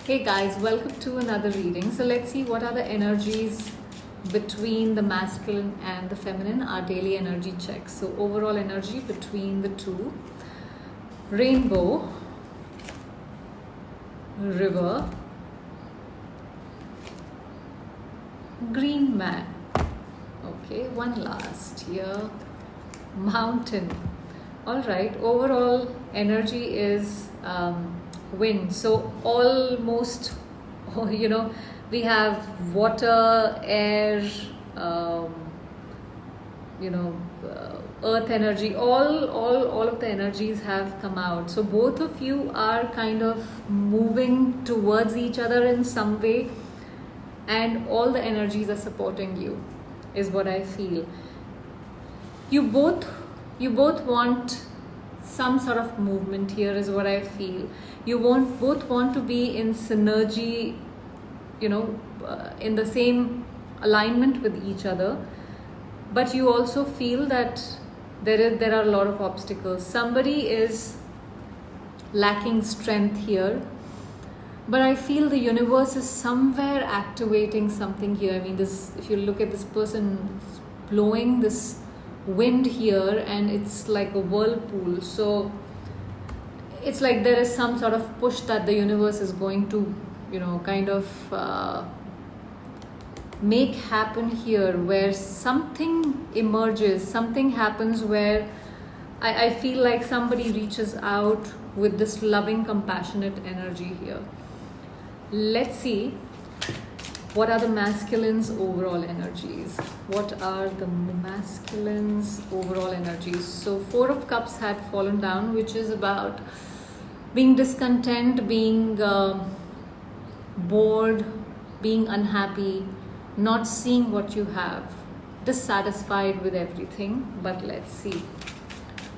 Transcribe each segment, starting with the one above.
Hey guys, welcome to another reading. So let's see what are the energies between the masculine and the feminine, our daily energy checks. So overall energy between the two. Rainbow, river, green man. Okay, one last here. Mountain. All right, overall energy is wind. So almost, we have water, air, um, earth energy. All of the energies have come out. So both of you are kind of moving towards each other in some way, and all the energies are supporting you, is what I feel. You both want some sort of movement here, is what I feel. You both want to be in synergy, in the same alignment with each other, but you also feel that there are a lot of obstacles. Somebody is lacking strength here, but I feel the universe is somewhere activating something here. I mean, this, if you look at this person blowing this wind here, and it's like a whirlpool, so it's like there is some sort of push that the universe is going to make happen here, where something emerges, something happens where I feel like somebody reaches out with this loving, compassionate energy here. Let's see what are the masculine's overall energies. What are the masculine's overall energies? So 4 of Cups had fallen down, which is about being discontent, being bored, being unhappy, not seeing what you have, dissatisfied with everything. But let's see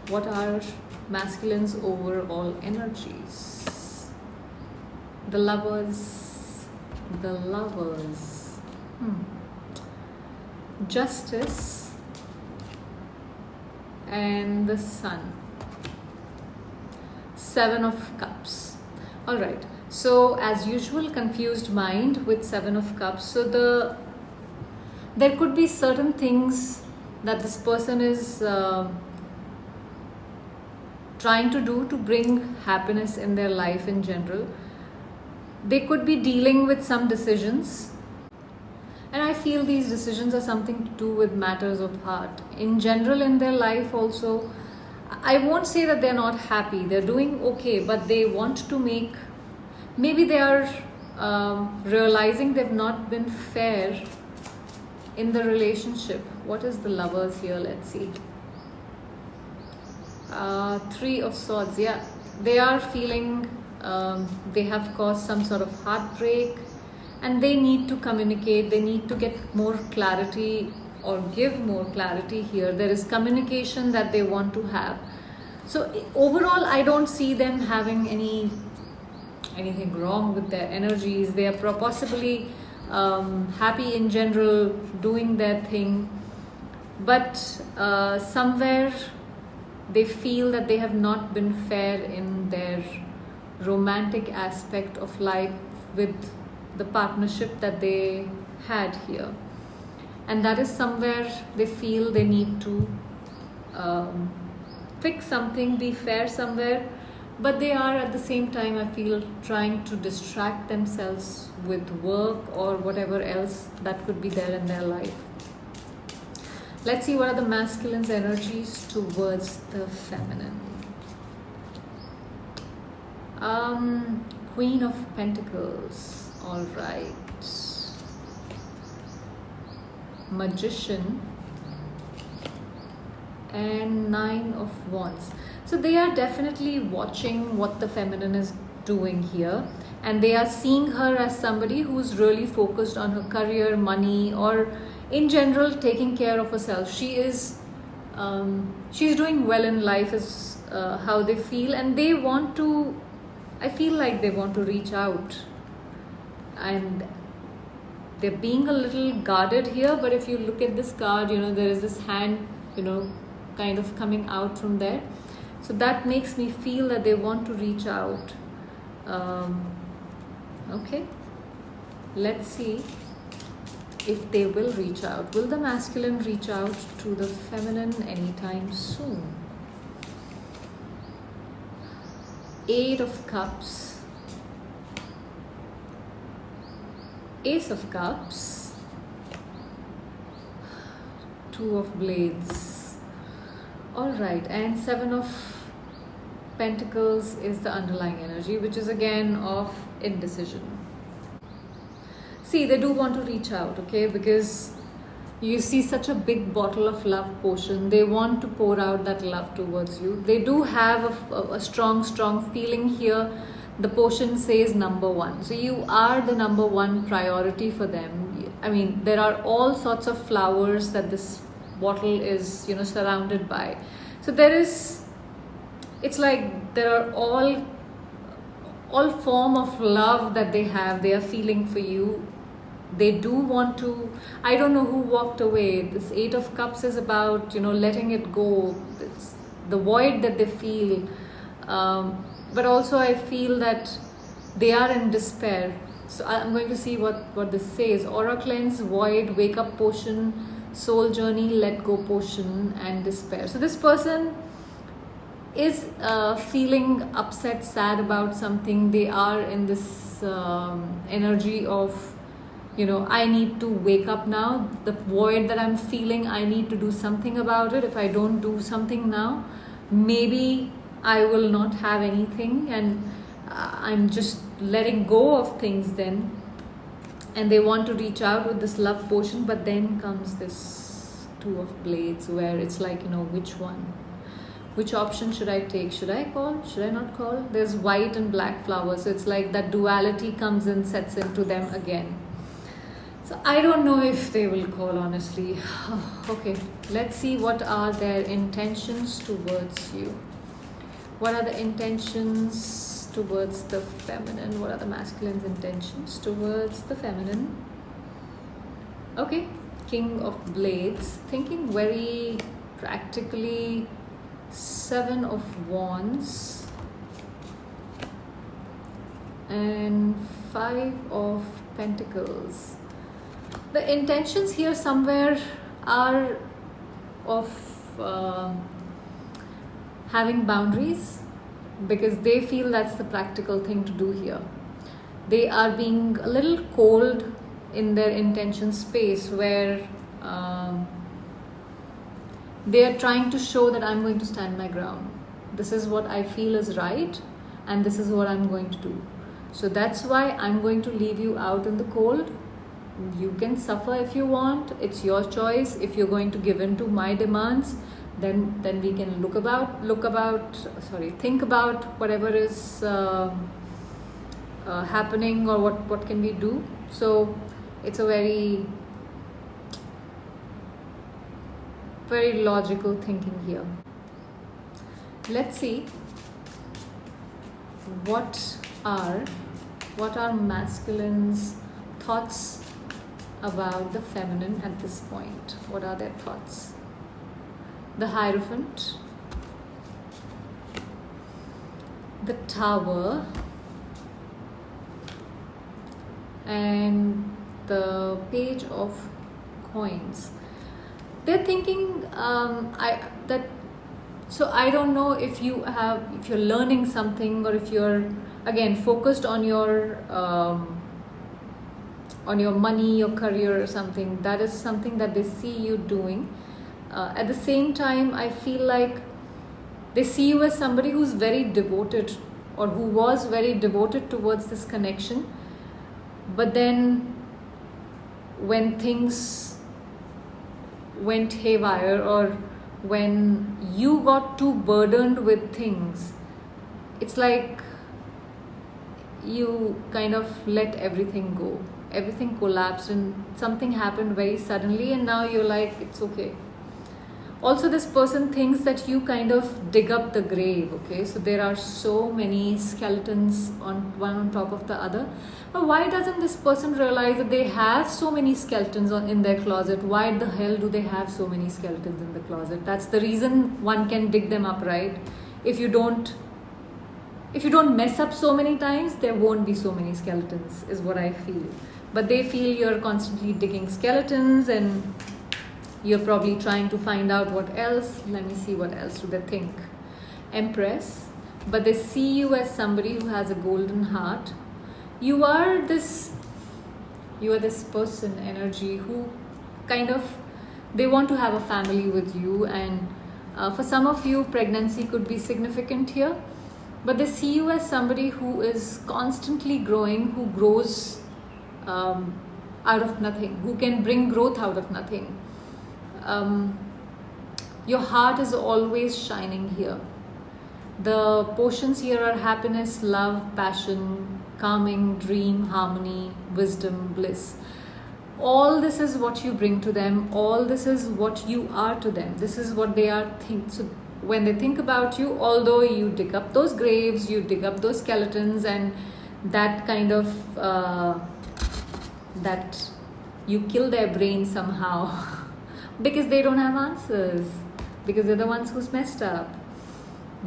what are masculine's overall energies. The Lovers. Justice and the Sun. 7 of Cups. All right, so as usual, confused mind with 7 of Cups. So there could be certain things that this person is trying to do to bring happiness in their life in general. They could be dealing with some decisions, and I feel these decisions are something to do with matters of heart. In general, in their life also, I won't say that they're not happy. They're doing okay, but they want to make, maybe they are realizing they've not been fair in the relationship. What is the Lovers here? Let's see. 3 of Swords. Yeah, they are feeling they have caused some sort of heartbreak, and they need to communicate. They need to get more clarity or give more clarity here. There is communication that they want to have. So overall, I don't see them having anything wrong with their energies. They are possibly happy in general, doing their thing, but somewhere they feel that they have not been fair in their romantic aspect of life with the partnership that they had here, and that is somewhere they feel they need to fix something, be fair somewhere, but they are at the same time, I feel, trying to distract themselves with work or whatever else that could be there in their life. Let's see what are the masculine's energies towards the feminine. Queen of Pentacles. All right. Magician and 9 of Wands. So they are definitely watching what the feminine is doing here, and they are seeing her as somebody who's really focused on her career, money, or in general taking care of herself. She's doing well in life, is how they feel, and they want to, I feel like they want to reach out, and they're being a little guarded here. But if you look at this card, there is this hand, kind of coming out from there. So that makes me feel that they want to reach out. Okay, let's see if they will reach out. Will the masculine reach out to the feminine anytime soon? Eight of Cups, Ace of Cups, Two of Blades. All right, and Seven of Pentacles is the underlying energy, which is again of indecision. See, they do want to reach out, okay, because you see such a big bottle of love potion. They want to pour out that love towards you. They do have a strong feeling here. The potion says number one. So you are the number one priority for them. I mean, there are all sorts of flowers that this bottle is, surrounded by. So it's like there are all form of love that they are feeling for you. They do want to, I don't know who walked away. This Eight of Cups is about, letting it go. It's the void that they feel. But also I feel that they are in despair. So I'm going to see what this says. Aura Cleanse, Void, Wake Up Potion, Soul Journey, Let Go Potion, and Despair. So this person is feeling upset, sad about something. They are in this energy of, I need to wake up now. The void that I'm feeling, I need to do something about it. If I don't do something now, maybe I will not have anything, and I'm just letting go of things then. And they want to reach out with this love potion, but then comes this Two of Blades, where it's like, which one? Which option should I take? Should I call? Should I not call? There's white and black flowers. So it's like that duality comes in, sets into them again. So I don't know if they will call, honestly. Okay, let's see what are their intentions towards you. What are the intentions towards the feminine? What are the masculine's intentions towards the feminine? Okay, King of Blades, thinking very practically. Seven of Wands and Five of Pentacles. The intentions here somewhere are of having boundaries, because they feel that's the practical thing to do here. They are being a little cold in their intention space, where they are trying to show that I'm going to stand my ground. This is what I feel is right, and this is what I'm going to do. So that's why I'm going to leave you out in the cold. You can suffer if you want. It's your choice. If you're going to give in to my demands, then we can think about whatever is happening, or what can we do. So it's a very logical thinking here. Let's see what are masculine's thoughts about the feminine at this point. What are their thoughts? The Hierophant, the Tower, and the Page of Coins. They're thinking so I don't know if you're learning something, or if you're again focused on your money, your career, or something. That is something that they see you doing. At the same time, I feel like they see you as somebody who's very devoted, or who was very devoted towards this connection. But then when things went haywire, or when you got too burdened with things, it's like you kind of let everything go. Everything collapsed, and something happened very suddenly, and now you're like, it's okay. Also, this person thinks that you kind of dig up the grave, okay? So there are so many skeletons one on top of the other. But why doesn't this person realize that they have so many skeletons in their closet? Why the hell do they have so many skeletons in the closet? That's the reason one can dig them up, right? If you don't if you don't mess up so many times, there won't be so many skeletons, is what I feel. But they feel you're constantly digging skeletons and you're probably trying to find out what else. Let me see, what else do they think? Empress. But they see you as somebody who has a golden heart. You are this person energy who kind of, they want to have a family with you, and for some of you, pregnancy could be significant here. But they see you as somebody who is constantly growing, who grows out of nothing, who can bring growth out of nothing. Your heart is always shining here. The potions here are happiness, love, passion, calming, dream, harmony, wisdom, bliss. All this is what you bring to them. All this is what you are to them. This is what they are so when they think about you, although you dig up those graves, you dig up those skeletons, and that kind of that you kill their brain somehow because they don't have answers, because they're the ones who's messed up.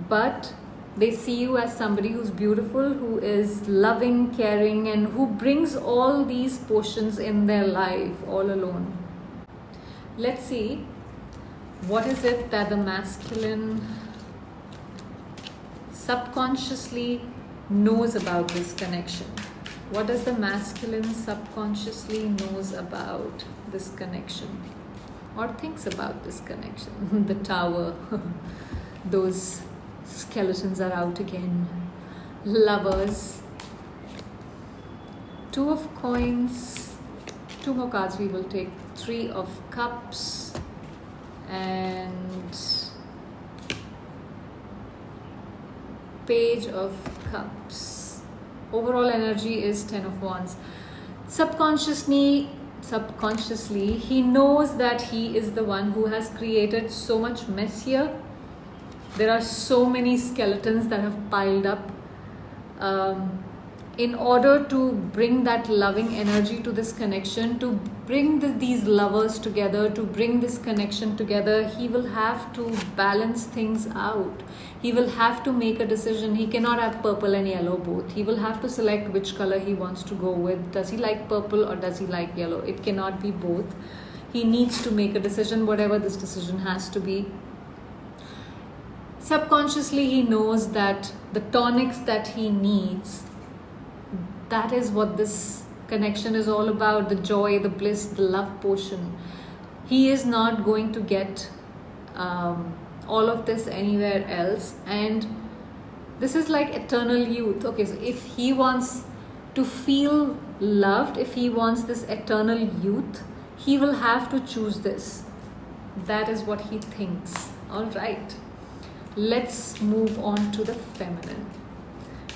But they see you as somebody who's beautiful, who is loving, caring, and who brings all these potions in their life all alone. Let's see, what is it that the masculine subconsciously knows about this connection? What does the masculine subconsciously knows about this connection, or thinks about this connection? The Tower. Those skeletons are out again. Lovers. Two of Coins. Two more cards we will take. Three of Cups. And Page of Cups. Overall energy is 10 of Wands. Subconsciously, he knows that he is the one who has created so much mess here. There are so many skeletons that have piled up. In order to bring that loving energy to this connection, to bring these lovers together, to bring this connection together, he will have to balance things out. He will have to make a decision. He cannot have purple and yellow both. He will have to select which color he wants to go with. Does he like purple or does he like yellow? It cannot be both. He needs to make a decision, whatever this decision has to be. Subconsciously, he knows that the tonics that he needs, that is what this connection is all about. The joy, the bliss, the love potion. He is not going to get all of this anywhere else. And this is like eternal youth. Okay, so if he wants to feel loved, if he wants this eternal youth, he will have to choose this. That is what he thinks. All right. Let's move on to the feminine.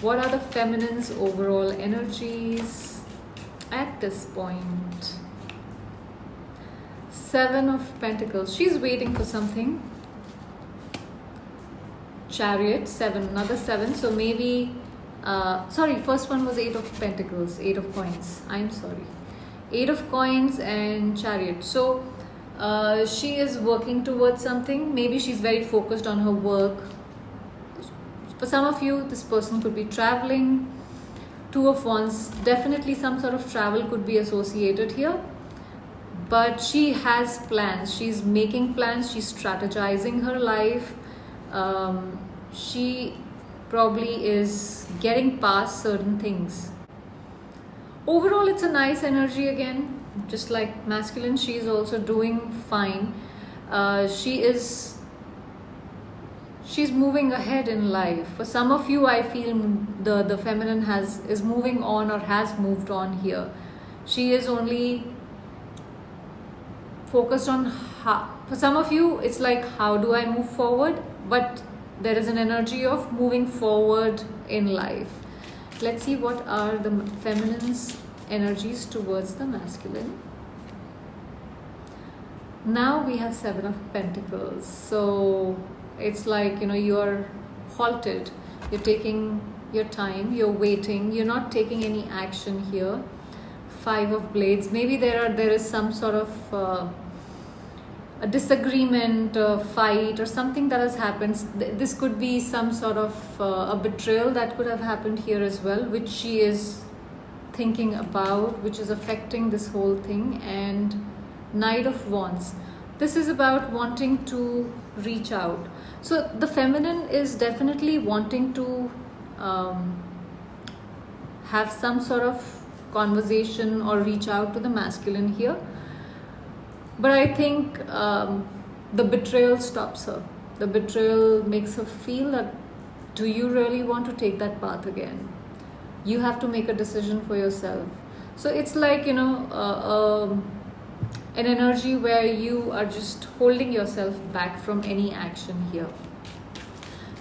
What are the feminine's overall energies at this point? Seven of Pentacles. She's waiting for something. Chariot, 7, another 7. So maybe, sorry, first one was 8 of Pentacles, 8 of Coins. I'm sorry. 8 of Coins and Chariot. So she is working towards something. Maybe she's very focused on her work. For some of you, this person could be traveling. 2 of Wands, definitely some sort of travel could be associated here. But she has plans. She's making plans. She's strategizing her life. She probably is getting past certain things. Overall, it's a nice energy again. Just like masculine, she is also doing fine. She's moving ahead in life. For some of you, I feel the feminine is moving on or has moved on here. She is only focused on how. For some of you, it's like, how do I move forward? But there is an energy of moving forward in life. Let's see what are the feminine's energies towards the masculine. Now we have 7 of Pentacles. So it's like, you're halted. You're taking your time. You're waiting. You're not taking any action here. 5 of Blades. Maybe there is some sort of a a disagreement, a fight, or something that has happened. This could be some sort of a betrayal that could have happened here as well, which she is thinking about, which is affecting this whole thing. And Knight of Wands. This is about wanting to reach out. So the feminine is definitely wanting to have some sort of conversation or reach out to the masculine here. But I think the betrayal stops her. The betrayal makes her feel that, do you really want to take that path again? You have to make a decision for yourself. So it's like, an energy where you are just holding yourself back from any action here.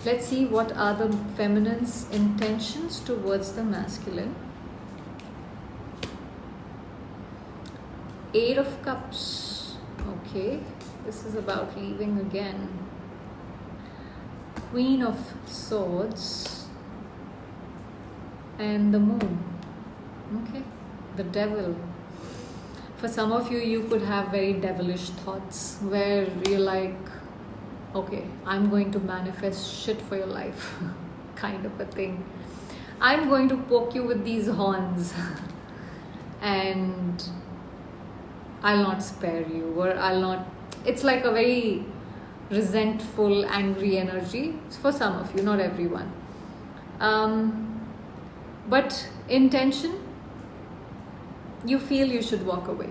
Let's see what are the feminine's intentions towards the masculine. Eight of Cups. Okay, this is about leaving again. Queen of Swords and the Moon. Okay, the Devil. For some of you, you could have very devilish thoughts where you're like, okay, I'm going to manifest shit for your life, kind of a thing. I'm going to poke you with these horns and I'll not spare you, or I'll not. It's like a very resentful, angry energy for some of you, not everyone. But intention, you feel you should walk away.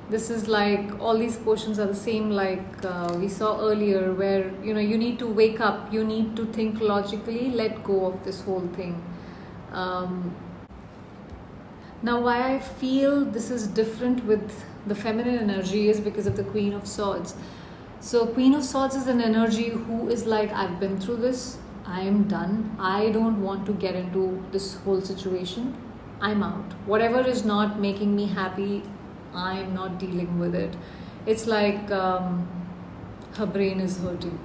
This is like, all these portions are the same like we saw earlier, where you need to wake up, you need to think logically, let go of this whole thing. Now why I feel this is different with the feminine energy is because of the Queen of Swords. So Queen of Swords is an energy who is like, I've been through this, I am done, I don't want to get into this whole situation, I'm out. Whatever is not making me happy, I'm not dealing with it. It's like her brain is hurting.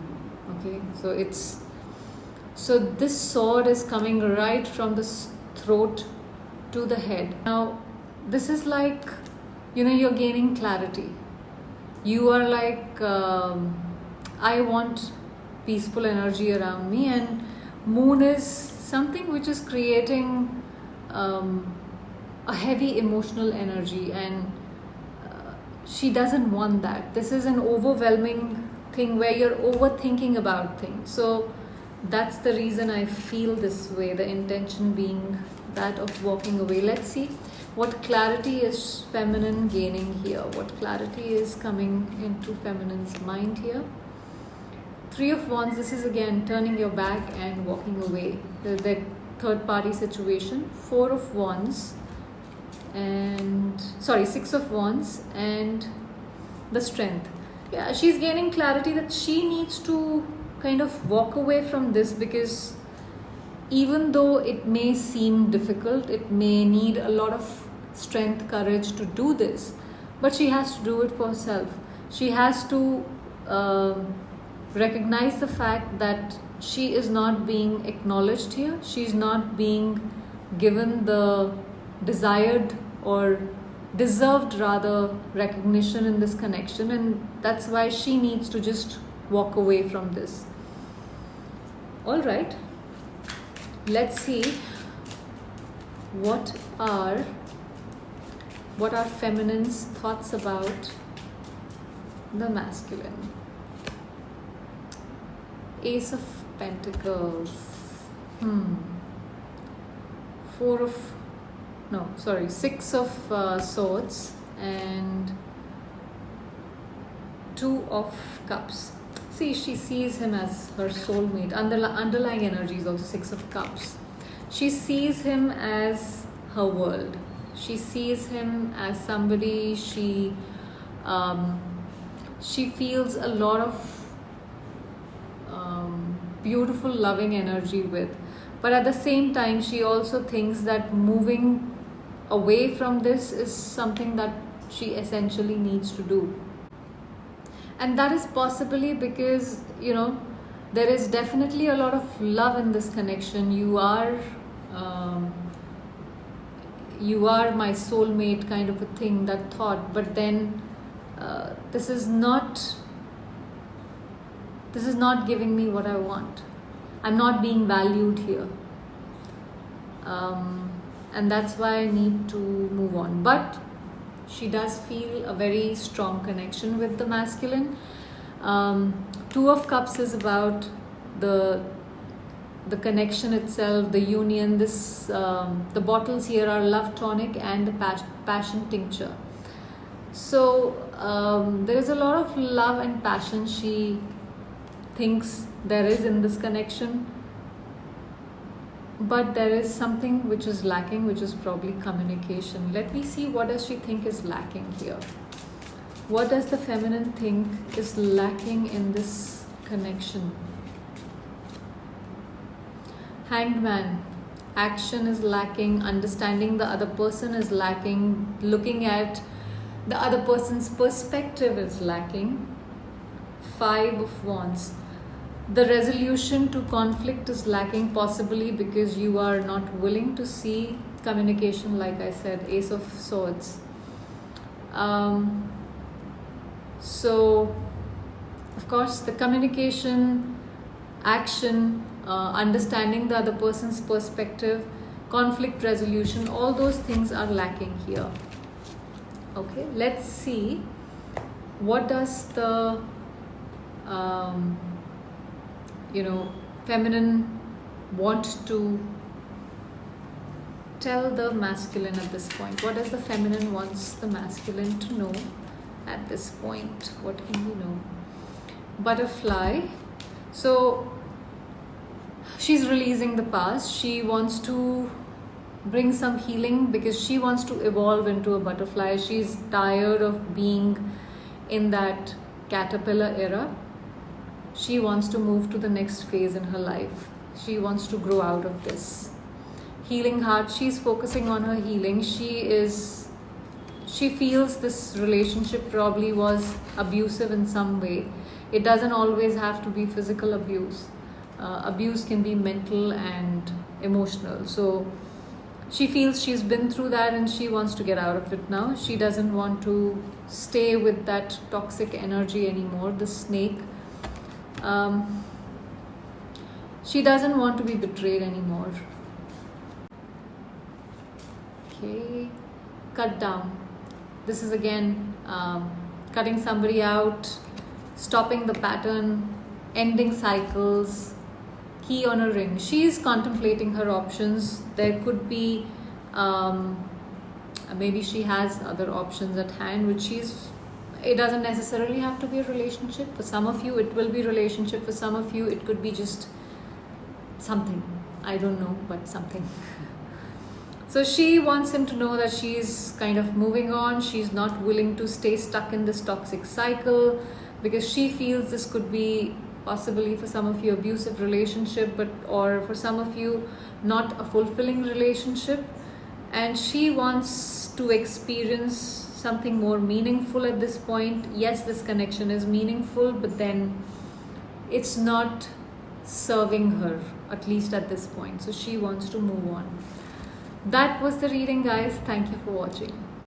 Okay, so this sword is coming right from the throat to the head. Now this is like, you're gaining clarity. You are like, I want peaceful energy around me, and Moon is something which is creating a heavy emotional energy, and she doesn't want that. This is an overwhelming thing where you're overthinking about things. So that's the reason I feel this way, the intention being that of walking away. Let's see what clarity is feminine gaining here, what clarity is coming into feminine's mind here. Three of Wands, this is again turning your back and walking away, the third party situation. Four of Wands and Six of Wands and the Strength. Yeah, she's gaining clarity that she needs to kind of walk away from this, because even though it may seem difficult, it may need a lot of strength, courage to do this, but she has to do it for herself. She has to recognize the fact that she is not being acknowledged here. She's not being given the desired or deserved rather recognition in this connection, and that's why she needs to just walk away from this. All right, let's see what are feminine's thoughts about the masculine. Ace of Pentacles. Six of Swords and Two of Cups. See, she sees him as her soulmate. Underlying energy is also Six of Cups. She sees him as her world. She sees him as somebody she feels a lot of beautiful, loving energy with. But at the same time, she also thinks that moving away from this is something that she essentially needs to do. And that is possibly because, there is definitely a lot of love in this connection. You are my soulmate kind of a thing, that thought. But then this is not giving me what I want. I'm not being valued here. And that's why I need to move on. But she does feel a very strong connection with the masculine. Two of Cups is about the connection itself, the union. The bottles here are love tonic and the passion tincture. So there is a lot of love and passion she thinks there is in this connection, but there is something which is lacking, which is probably communication. Let me see, what does she think is lacking here? What does the feminine think is lacking in this connection? Hanged Man. Action is lacking, understanding the other person is lacking, looking at the other person's perspective is lacking. 5 of Wands. The resolution to conflict is lacking, possibly because you are not willing to see communication, like I said. Ace of Swords. So, of course, the communication, action, understanding the other person's perspective, conflict resolution, all those things are lacking here. Okay, let's see what does the feminine want to tell the masculine at this point. What does the feminine wants the masculine to know at this point? What can we know? Butterfly. So she's releasing the past. She wants to bring some healing because she wants to evolve into a butterfly. She's tired of being in that caterpillar era. She wants to move to the next phase in her life. She wants to grow out of this. Healing heart. She's focusing on her healing. She feels this relationship probably was abusive in some way. It doesn't always have to be physical abuse. Abuse can be mental and emotional. So she feels she's been through that and she wants to get out of it now. She doesn't want to stay with that toxic energy anymore. The Snake. She doesn't want to be betrayed anymore. Okay. Cut down. This is again cutting somebody out, stopping the pattern, ending cycles. Key on a ring. She's contemplating her options. There could be maybe she has other options at hand, which it doesn't necessarily have to be a relationship. For some of you it will be relationship, for some of you it could be just something, I don't know, but something. So she wants him to know that she's kind of moving on. She's not willing to stay stuck in this toxic cycle because she feels this could be possibly for some of you abusive relationship, or for some of you not a fulfilling relationship, and she wants to experience something more meaningful at this point. Yes, this connection is meaningful, but then it's not serving her, at least at this point. So she wants to move on. That was the reading, guys. Thank you for watching.